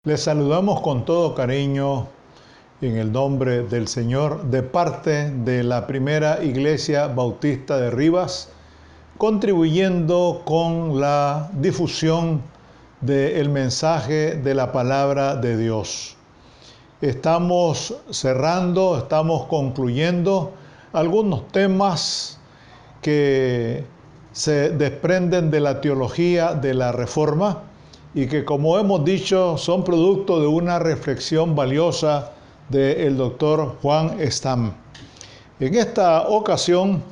Les saludamos con todo cariño en el nombre del Señor de parte de la Primera Iglesia Bautista de Rivas, contribuyendo con la difusión del mensaje de la palabra de Dios. Estamos cerrando, estamos concluyendo algunos temas que se desprenden de la teología de la Reforma y que, como hemos dicho, son producto de una reflexión valiosa del doctor Juan Stam. En esta ocasión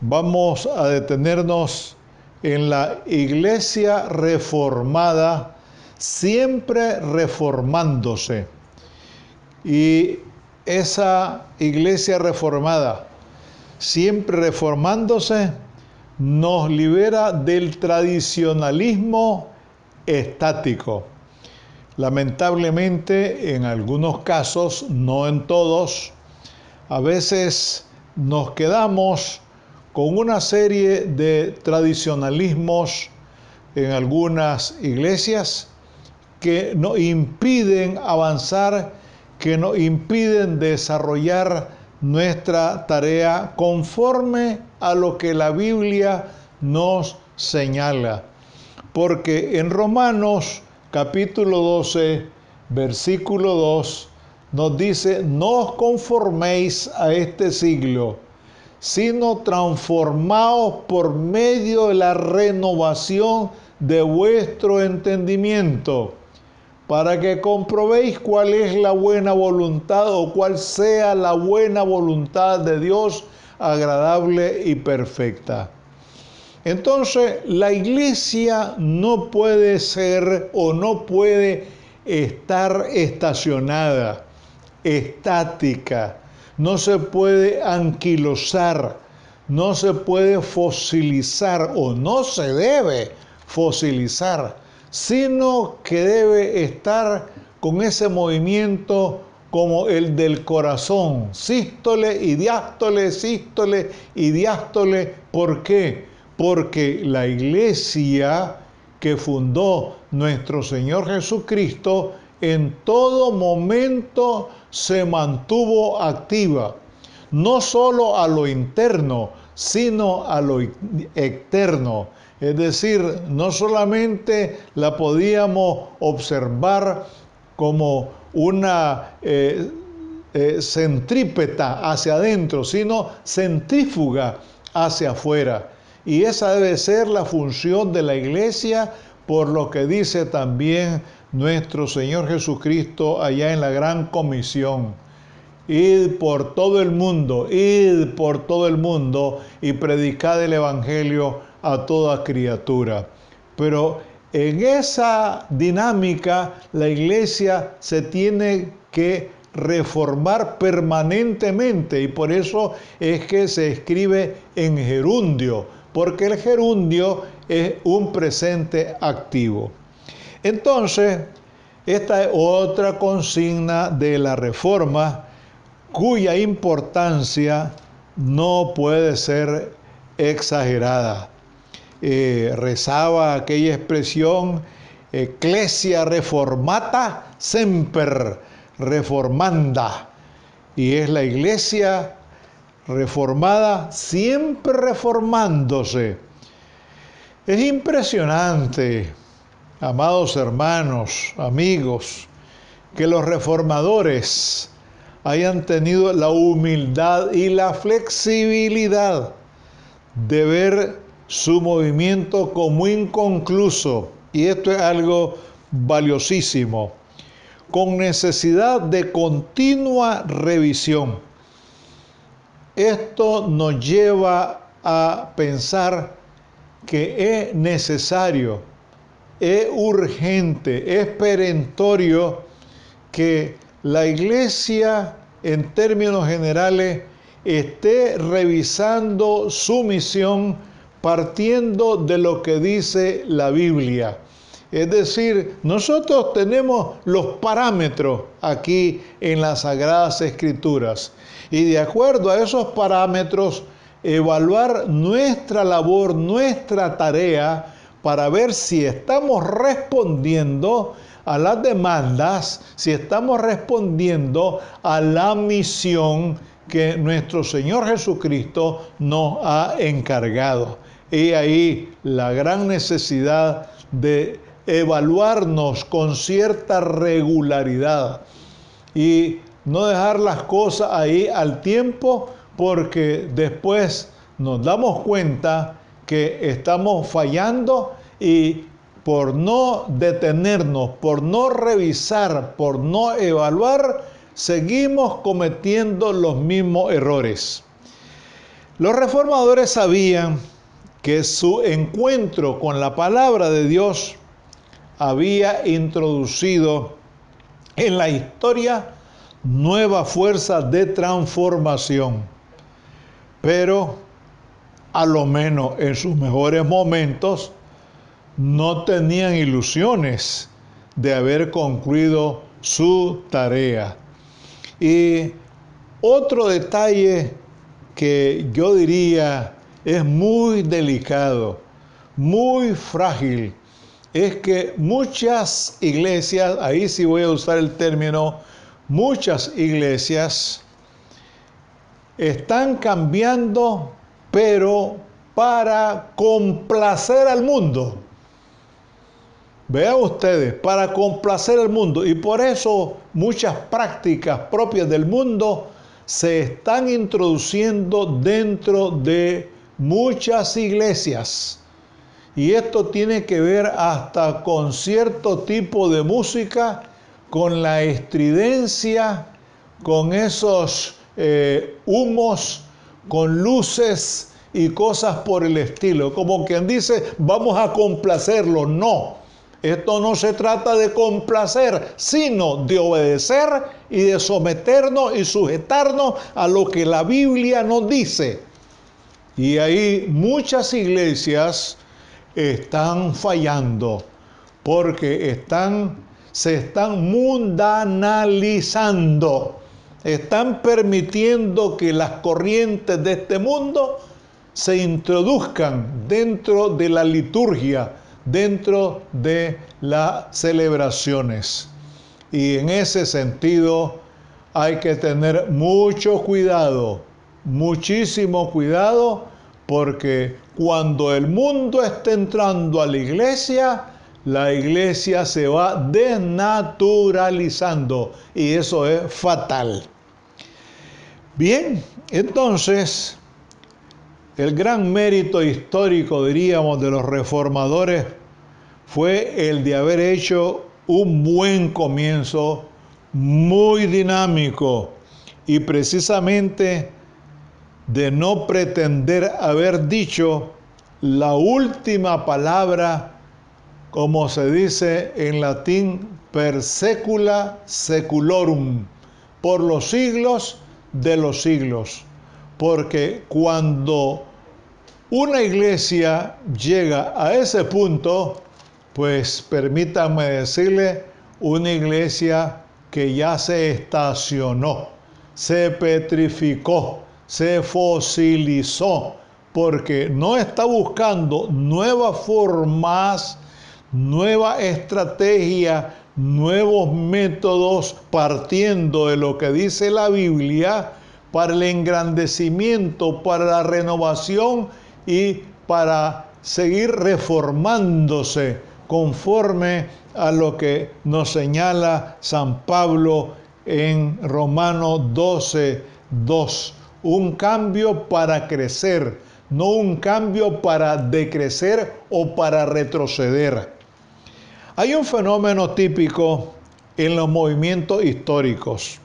vamos a detenernos en la Iglesia reformada, siempre reformándose. Y esa Iglesia reformada, siempre reformándose, nos libera del tradicionalismo estático. Lamentablemente, en algunos casos, no en todos, a veces nos quedamos con una serie de tradicionalismos en algunas iglesias que nos impiden avanzar, que nos impiden desarrollar nuestra tarea conforme a lo que la Biblia nos señala. Porque en Romanos capítulo 12, versículo 2, nos dice: no os conforméis a este siglo, sino transformaos por medio de la renovación de vuestro entendimiento, para que comprobéis cuál es la buena voluntad o cuál sea la buena voluntad de Dios, agradable y perfecta. Entonces, la iglesia no puede ser o no puede estar estacionada, estática, no se puede anquilosar, no se puede fosilizar o no se debe fosilizar, sino que debe estar con ese movimiento como el del corazón, sístole y diástole, sístole y diástole. ¿Por qué? Porque la iglesia que fundó nuestro Señor Jesucristo en todo momento se mantuvo activa, no solo a lo interno, sino a lo externo. Es decir, no solamente la podíamos observar como una centrípeta hacia adentro, sino centrífuga hacia afuera. Y esa debe ser la función de la iglesia, por lo que dice también nuestro Señor Jesucristo allá en la Gran Comisión: id por todo el mundo y predicad el Evangelio a toda criatura. Pero en esa dinámica la iglesia se tiene que reformar permanentemente, y por eso es que se escribe en gerundio, porque el gerundio es un presente activo. Entonces, esta es otra consigna de la Reforma, cuya importancia no puede ser exagerada. Rezaba aquella expresión: ecclesia reformata semper reformanda, y es la iglesia reformada siempre reformándose. Es impresionante, amados hermanos, amigos, que los reformadores hayan tenido la humildad y la flexibilidad de ver su movimiento como inconcluso, y esto es algo valiosísimo, con necesidad de continua revisión. Esto nos lleva a pensar que es necesario, es urgente, es perentorio que la iglesia, en términos generales, esté revisando su misión partiendo de lo que dice la Biblia. Es decir, nosotros tenemos los parámetros aquí en las Sagradas Escrituras, y de acuerdo a esos parámetros evaluar nuestra labor, nuestra tarea, para ver si estamos respondiendo a las demandas, si estamos respondiendo a la misión que nuestro Señor Jesucristo nos ha encargado. Y ahí la gran necesidad de evaluarnos con cierta regularidad y no dejar las cosas ahí al tiempo, porque después nos damos cuenta que estamos fallando y por no detenernos, por no revisar, por no evaluar, seguimos cometiendo los mismos errores. Los reformadores sabían que su encuentro con la palabra de Dios había introducido en la historia nuevas fuerzas de transformación, pero a lo menos en sus mejores momentos no tenían ilusiones de haber concluido su tarea. Y otro detalle que yo diría es muy delicado, muy frágil, es que muchas iglesias, ahí sí voy a usar el término, muchas iglesias están cambiando, pero para complacer al mundo. Vean ustedes, para complacer al mundo. Y por eso muchas prácticas propias del mundo se están introduciendo dentro de muchas iglesias. Y esto tiene que ver hasta con cierto tipo de música, con la estridencia, con esos humos, con luces y cosas por el estilo. Como quien dice, vamos a complacerlo. No. Esto no se trata de complacer, sino de obedecer y de someternos y sujetarnos a lo que la Biblia nos dice. Y ahí muchas iglesias están fallando porque se están mundanalizando. Están permitiendo que las corrientes de este mundo se introduzcan dentro de la liturgia, dentro de las celebraciones. Y en ese sentido hay que tener mucho cuidado, muchísimo cuidado, porque cuando el mundo está entrando a la iglesia se va desnaturalizando y eso es fatal. Bien, entonces, el gran mérito histórico, diríamos, de los reformadores fue el de haber hecho un buen comienzo, muy dinámico, y precisamente de no pretender haber dicho la última palabra, como se dice en latín, per secula seculorum, por los siglos de los siglos. Porque cuando una iglesia llega a ese punto, pues permítanme decirle, una iglesia que ya se estacionó, se petrificó, se fosilizó, porque no está buscando nuevas formas, nueva estrategia, nuevos métodos, partiendo de lo que dice la Biblia, para el engrandecimiento, para la renovación y para seguir reformándose conforme a lo que nos señala San Pablo en Romanos 12:2. Un cambio para crecer, no un cambio para decrecer o para retroceder. Hay un fenómeno típico en los movimientos históricos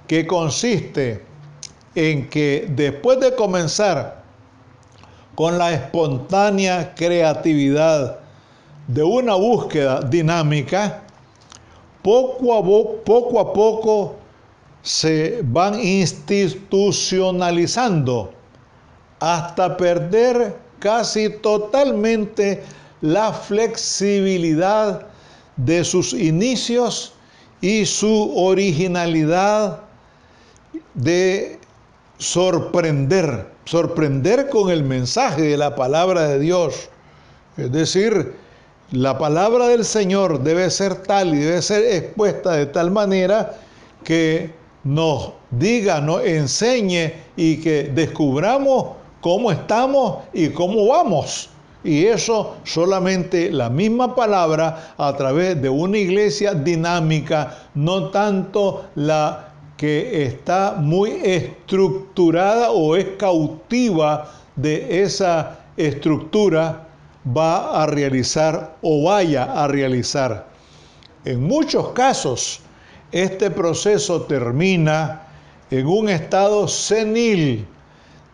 que consiste en que después de comenzar con la espontánea creatividad de una búsqueda dinámica, poco a poco se van institucionalizando hasta perder casi totalmente la flexibilidad de sus inicios y su originalidad de sorprender con el mensaje de la palabra de Dios. Es decir, La palabra del Señor debe ser tal y debe ser expuesta de tal manera que nos diga, nos enseñe y que descubramos cómo estamos y cómo vamos. Y eso solamente la misma palabra a través de una iglesia dinámica, no tanto la que está muy estructurada o es cautiva de esa estructura, va a realizar o vaya a realizar. En muchos casos, este proceso termina en un estado senil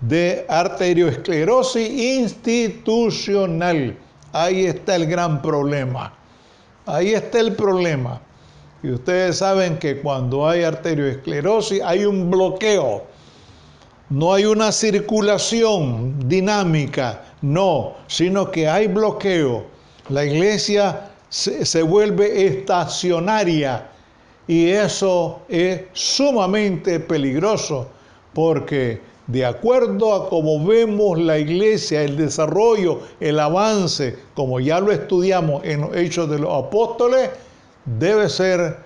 de arteriosclerosis institucional. Ahí está el gran problema. Ahí está el problema. Y ustedes saben que cuando hay arteriosclerosis hay un bloqueo. No hay una circulación dinámica, no, sino que hay bloqueo. La iglesia se vuelve estacionaria y eso es sumamente peligroso porque de acuerdo a cómo vemos la iglesia, el desarrollo, el avance, como ya lo estudiamos en los Hechos de los Apóstoles, debe ser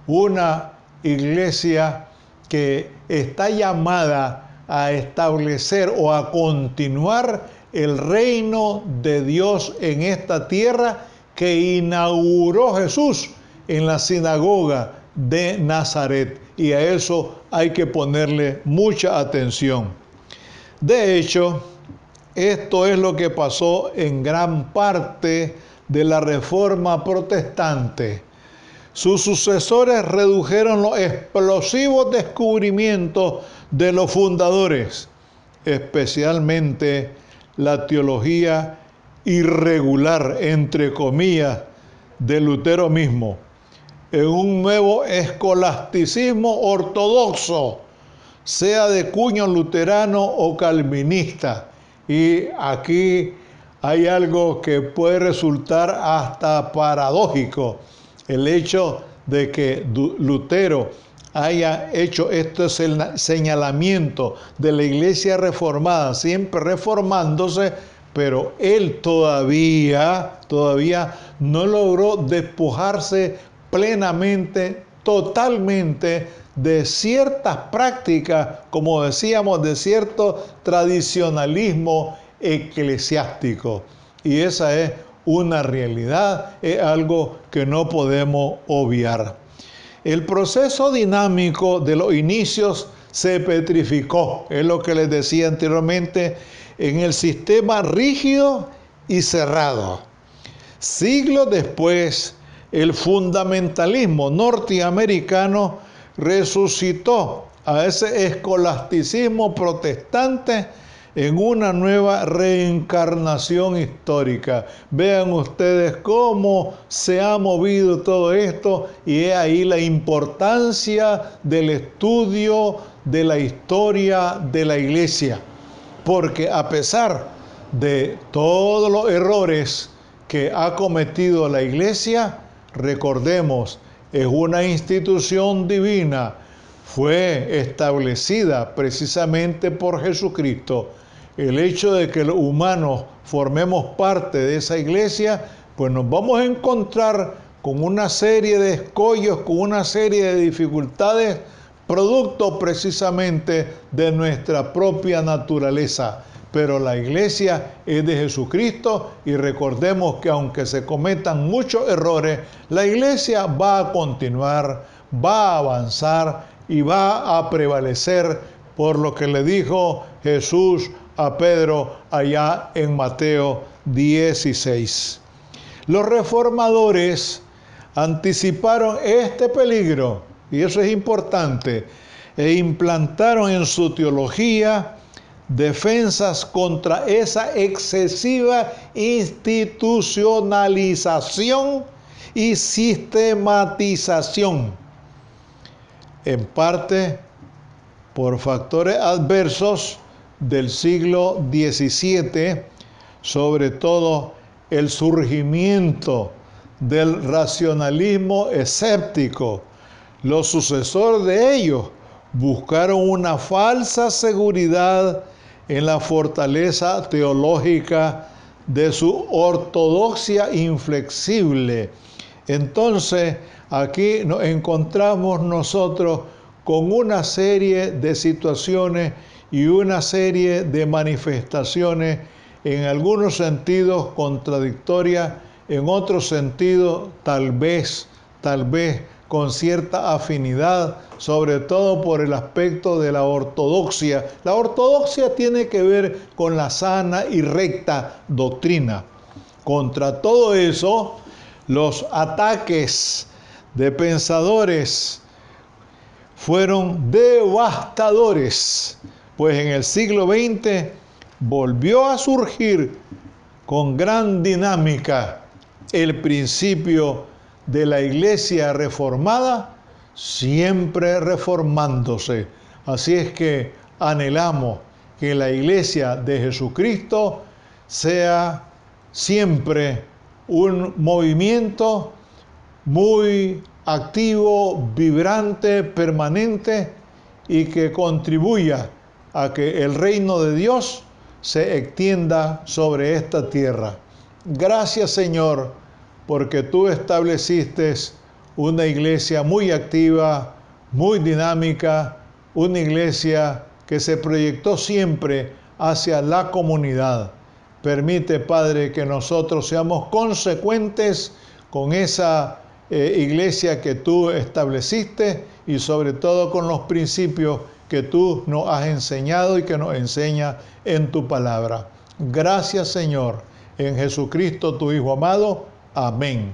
una iglesia que está llamada a establecer o a continuar el reino de Dios en esta tierra que inauguró Jesús en la sinagoga de Nazaret. Y a eso hay que ponerle mucha atención. De hecho, esto es lo que pasó en gran parte de la Reforma Protestante. Sus sucesores redujeron los explosivos descubrimientos de los fundadores, especialmente la teología irregular, entre comillas, de Lutero mismo, en un nuevo escolasticismo ortodoxo, sea de cuño luterano o calvinista. Y aquí hay algo que puede resultar hasta paradójico. El hecho de que Lutero haya hecho este señalamiento de la iglesia reformada, siempre reformándose, pero él todavía no logró despojarse plenamente, totalmente de ciertas prácticas, como decíamos, de cierto tradicionalismo eclesiástico. Y esa es una realidad, es algo que no podemos obviar. El proceso dinámico de los inicios se petrificó, es lo que les decía anteriormente, en el sistema rígido y cerrado. Siglos después, el fundamentalismo norteamericano resucitó a ese escolasticismo protestante en una nueva reencarnación histórica. Vean ustedes cómo se ha movido todo esto y es ahí la importancia del estudio de la historia de la iglesia. Porque a pesar de todos los errores que ha cometido la iglesia, recordemos, es una institución divina, fue establecida precisamente por Jesucristo. El hecho de que los humanos formemos parte de esa iglesia, pues nos vamos a encontrar con una serie de escollos, con una serie de dificultades, producto precisamente de nuestra propia naturaleza. Pero la iglesia es de Jesucristo y recordemos que aunque se cometan muchos errores, la iglesia va a continuar, va a avanzar y va a prevalecer por lo que le dijo Jesús a Pedro allá en Mateo 16. Los reformadores anticiparon este peligro, y eso es importante, e implantaron en su teología defensas contra esa excesiva institucionalización y sistematización, en parte por factores adversos del siglo XVII, sobre todo el surgimiento del racionalismo escéptico. Los sucesores de ellos buscaron una falsa seguridad en la fortaleza teológica de su ortodoxia inflexible. Entonces, aquí nos encontramos nosotros con una serie de situaciones y una serie de manifestaciones, en algunos sentidos contradictorias, en otros sentidos tal vez con cierta afinidad, sobre todo por el aspecto de la ortodoxia. La ortodoxia tiene que ver con la sana y recta doctrina. Contra todo eso, los ataques de pensadores fueron devastadores, pues en el siglo XX volvió a surgir con gran dinámica el principio de la Iglesia reformada, siempre reformándose. Así es que anhelamos que la Iglesia de Jesucristo sea siempre un movimiento muy activo, vibrante, permanente, y que contribuya a que el reino de Dios se extienda sobre esta tierra. Gracias, Señor, porque tú estableciste una iglesia muy activa, muy dinámica, una iglesia que se proyectó siempre hacia la comunidad. Permite, Padre, que nosotros seamos consecuentes con esa iglesia que tú estableciste y sobre todo con los principios que tú nos has enseñado y que nos enseña en tu palabra. Gracias, Señor, en Jesucristo, tu Hijo amado. Amén.